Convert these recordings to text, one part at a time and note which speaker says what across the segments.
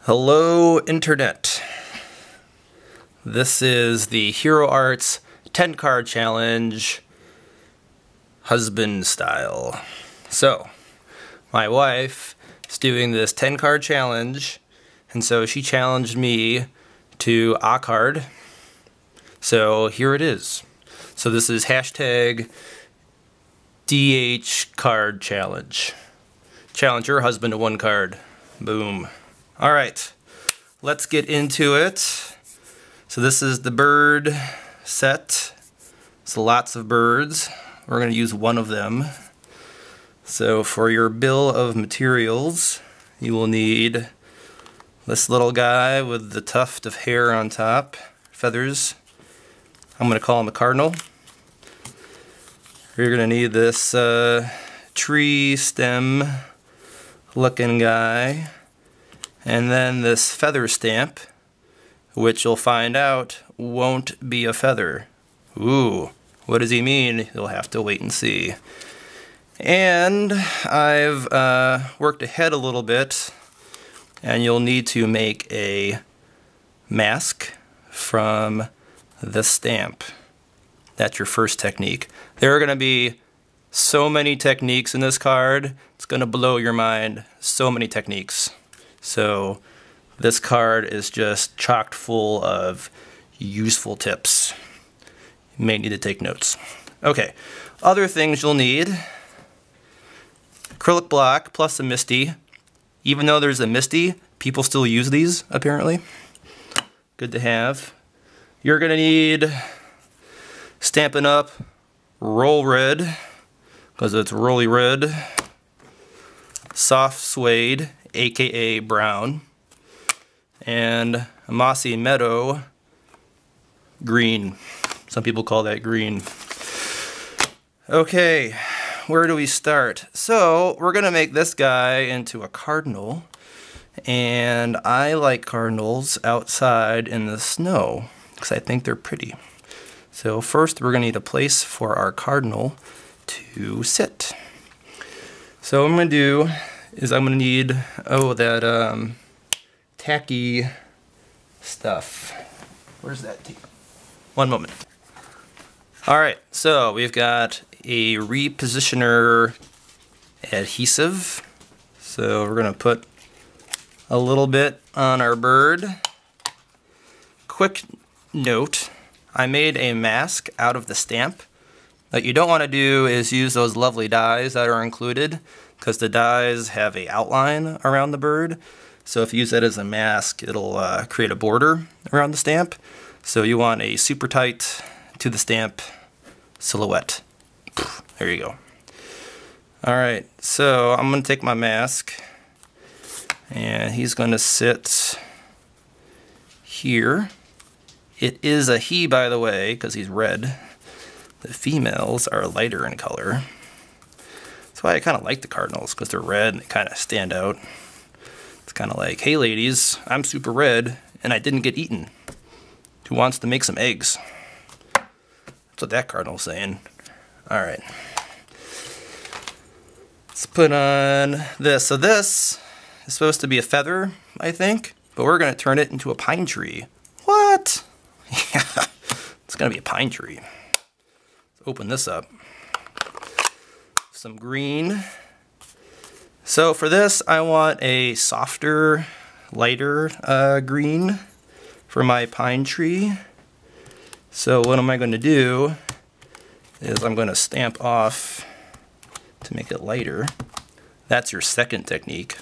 Speaker 1: Hello Internet. This is the Hero Arts 10 card challenge, husband style. So, my wife is doing this 10 card challenge, and so she challenged me to a card. So here it is. So this is hashtag DH card challenge. Challenge your husband to one card. Boom. Alright, let's get into it. So this is the bird set. So lots of birds. We're going to use one of them. So for your bill of materials, you will need this little guy with the tuft of hair on top, feathers. I'm going to call him a cardinal. You're going to need this tree stem looking guy. And then this feather stamp, which you'll find out won't be a feather. Ooh, what does he mean? You'll have to wait and see. And I've worked ahead a little bit, and you'll need to make a mask from the stamp. That's your first technique. There are going to be so many techniques in this card, it's going to blow your mind. So many techniques. So this card is just chock full of useful tips. You may need to take notes. Okay, other things you'll need: acrylic block plus a Misty. Even though there's a Misty, people still use these apparently. Good to have. You're gonna need Stampin' Up! Roll Red, because it's rolly red. Soft Suede, aka brown, and a Mossy Meadow green. Some people call that green. Okay, where do we start? So we're gonna make this guy into a cardinal, and I like cardinals outside in the snow because I think they're pretty. So first we're gonna need a place for our cardinal to sit. So what I'm gonna do is I'm gonna need, that tacky stuff. Where's that tape? One moment. Alright, so we've got a repositioner adhesive. So we're gonna put a little bit on our bird. Quick note, I made a mask out of the stamp. What you don't want to do is use those lovely dies that are included, because the dies have an outline around the bird. So if you use that as a mask, it'll create a border around the stamp. So you want a super tight to the stamp silhouette. There you go. Alright, so I'm going to take my mask, and he's going to sit here. It is a he, by the way, because he's red. The females are lighter in color. That's why I kind of like the cardinals, because they're red and they kind of stand out. It's kind of like, hey ladies, I'm super red and I didn't get eaten. Who wants to make some eggs? That's what that cardinal's saying. Alright. Let's put on this. So this is supposed to be a feather, I think, but we're going to turn it into a pine tree. What? Yeah, it's going to be a pine tree. Open this up. Some green. So for this, I want a softer, lighter green for my pine tree. So what am I going to do is I'm going to stamp off to make it lighter. That's your second technique.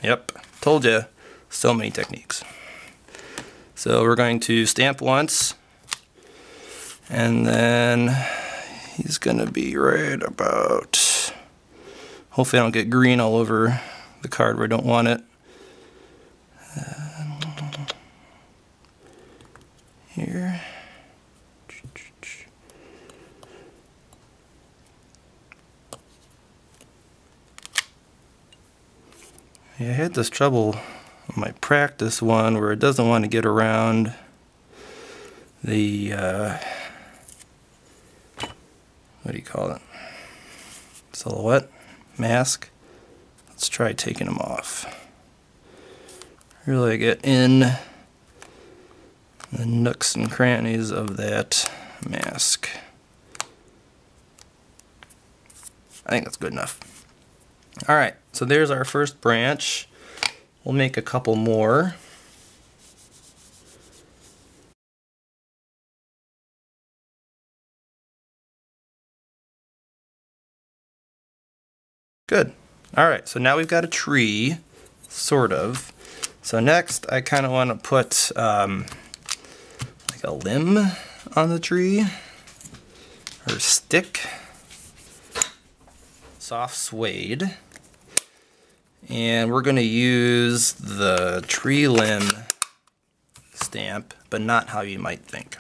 Speaker 1: Yep, told you, so many techniques. So we're going to stamp once, and then he's going to be right about, hopefully I don't get green all over the card where I don't want it. Here. Yeah, I had this trouble on my practice one where it doesn't want to get around the what do you call it? Silhouette mask. Let's try taking them off. really get in the nooks and crannies of that mask. I think that's good enough. Alright, so there's our first branch. We'll make a couple more. Good. Alright, so now we've got a tree, sort of. So next, I kind of want to put like a limb on the tree, or a stick, soft suede, and we're going to use the tree limb stamp, but not how you might think.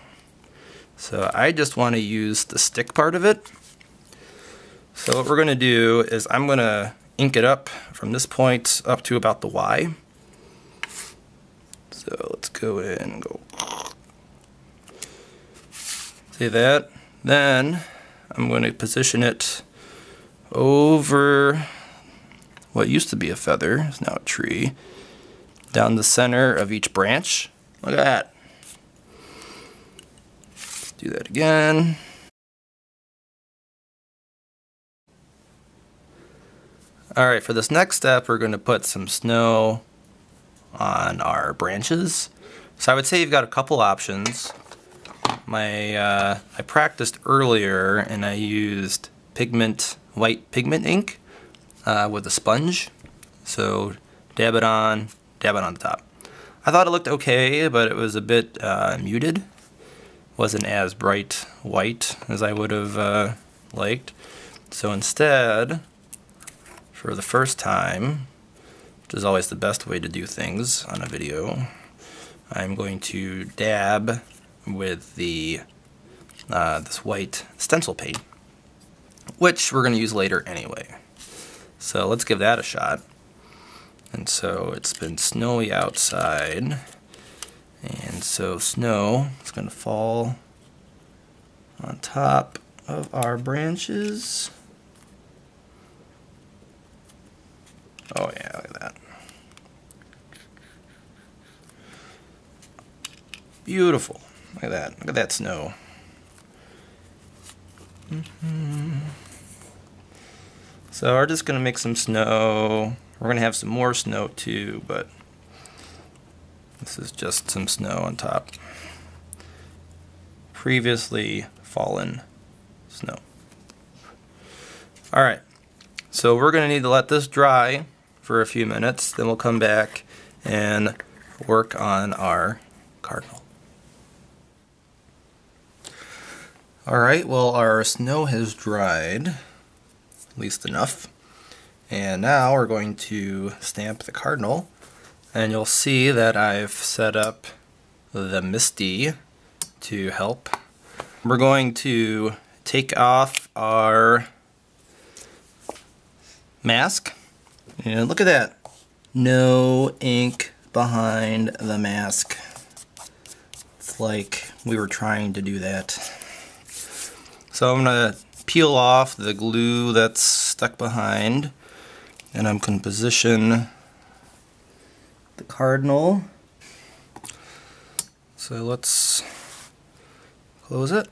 Speaker 1: So I just want to use the stick part of it. So what we're going to do is I'm going to ink it up from this point up to about the Y. So let's go in and go. See that? Then I'm going to position it over what used to be a feather, is now a tree, down the center of each branch. Look at that. Let's do that again. Alright, for this next step, we're going to put some snow on our branches. So I would say you've got a couple options. I practiced earlier and I used white pigment ink with a sponge. So dab it on the top. I thought it looked okay, but it was a bit muted. Wasn't as bright white as I would have liked. So instead, for the first time, which is always the best way to do things on a video, I'm going to dab with the this white stencil paint, which we're going to use later anyway. So let's give that a shot. And so it's been snowy outside, and so snow is going to fall on top of our branches. Oh yeah, look at that. Beautiful. Look at that. Look at that snow. So we're just going to make some snow. We're going to have some more snow too, but this is just some snow on top. Previously fallen snow. Alright, so we're going to need to let this dry for a few minutes, then we'll come back and work on our cardinal. Alright, well our snow has dried, at least enough, and now we're going to stamp the cardinal, and you'll see that I've set up the Misty to help. We're going to take off our mask, and look at that, no ink behind the mask. It's like we were trying to do that. So I'm going to peel off the glue that's stuck behind, and I'm going to position the cardinal. So let's close it.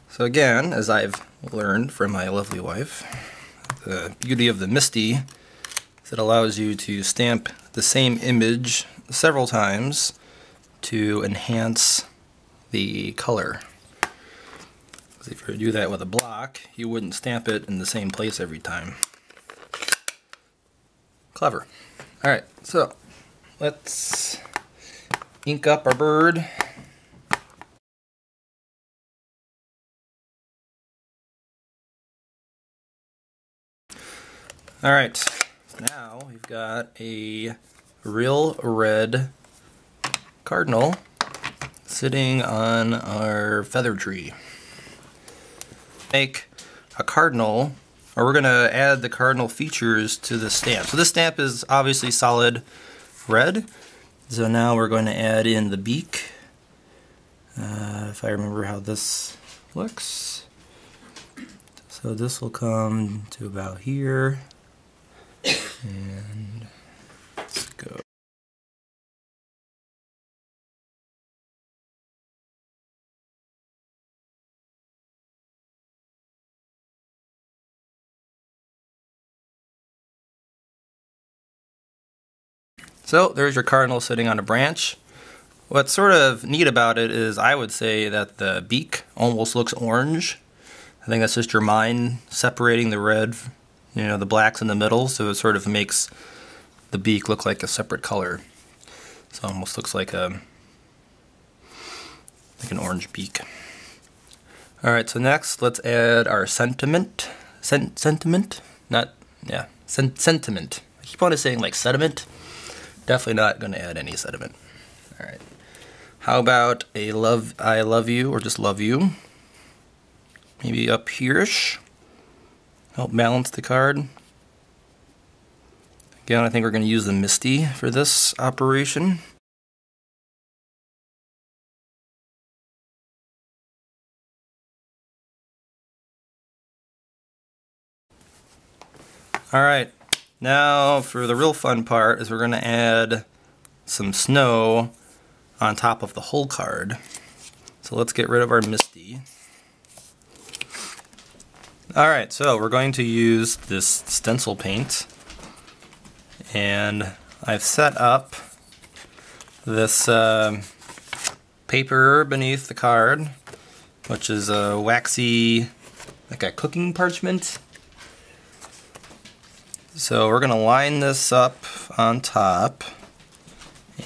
Speaker 1: So again, as I've learned from my lovely wife, the beauty of the Misty is it allows you to stamp the same image several times to enhance the color. Because if you were to do that with a block, you wouldn't stamp it in the same place every time. Clever. Alright, so let's ink up our bird. Alright, so now we've got a real red cardinal sitting on our feather tree. Make a cardinal, or we're going to add the cardinal features to the stamp. So this stamp is obviously solid red, so now we're going to add in the beak. If I remember how this looks. So this will come to about here. And let's go. So there's your cardinal sitting on a branch. What's sort of neat about it is I would say that the beak almost looks orange. I think that's just your mind separating the red, you know, the black's in the middle, so it sort of makes the beak look like a separate color. So it almost looks like an orange beak. Alright, so next let's add our sentiment. Sentiment? Sentiment. I keep on saying like sediment. Definitely not going to add any sediment. Alright. How about I love you, or just love you? Maybe up here-ish. Help balance the card. Again, I think we're going to use the Misty for this operation. Alright, now for the real fun part is we're going to add some snow on top of the whole card. So let's get rid of our Misty. Alright, so we're going to use this stencil paint. And I've set up this paper beneath the card, which is a waxy, like a cooking parchment. So we're going to line this up on top,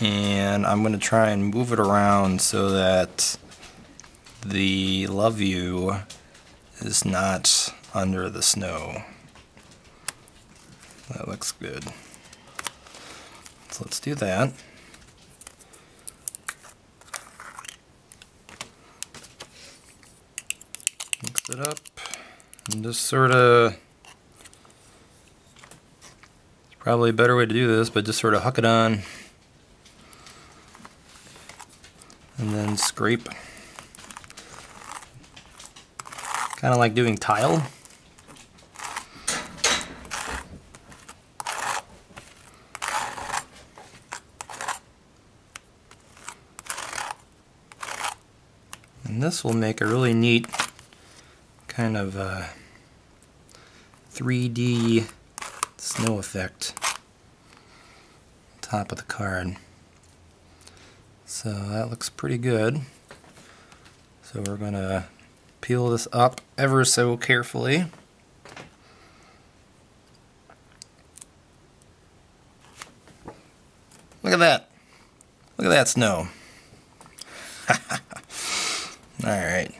Speaker 1: and I'm going to try and move it around so that the love you is not under the snow. That looks good. So let's do that. Mix it up and just sort of, it's probably a better way to do this, but just sort of huck it on and then scrape. Kind of like doing tile. And this will make a really neat kind of 3D snow effect on top of the card. So that looks pretty good. So we're going to peel this up ever so carefully. Look at that. Look at that snow. Alright,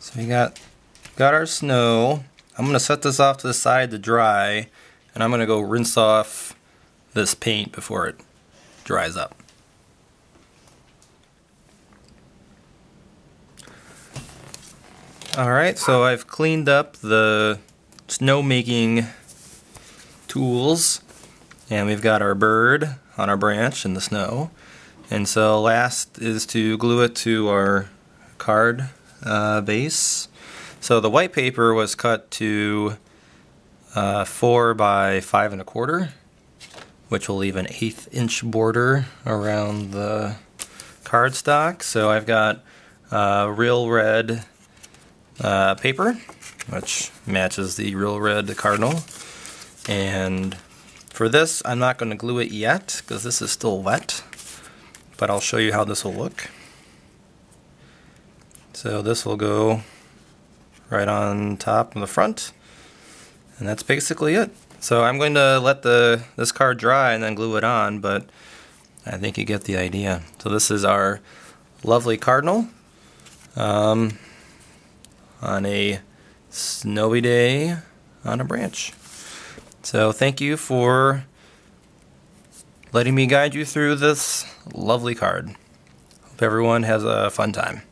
Speaker 1: so we got our snow. I'm going to set this off to the side to dry, and I'm going to go rinse off this paint before it dries up. Alright, so I've cleaned up the snow making tools, and we've got our bird on our branch in the snow. And so last is to glue it to our card base. So the white paper was cut to 4 by 5 1/4, which will leave an 1/8 inch border around the cardstock. So I've got real red paper, which matches the real red cardinal. And for this, I'm not going to glue it yet because this is still wet. But I'll show you how this will look. So this will go right on top of the front, and that's basically it. So I'm going to let this card dry and then glue it on, but I think you get the idea. So this is our lovely cardinal on a snowy day on a branch. So thank you for letting me guide you through this lovely card. Hope everyone has a fun time.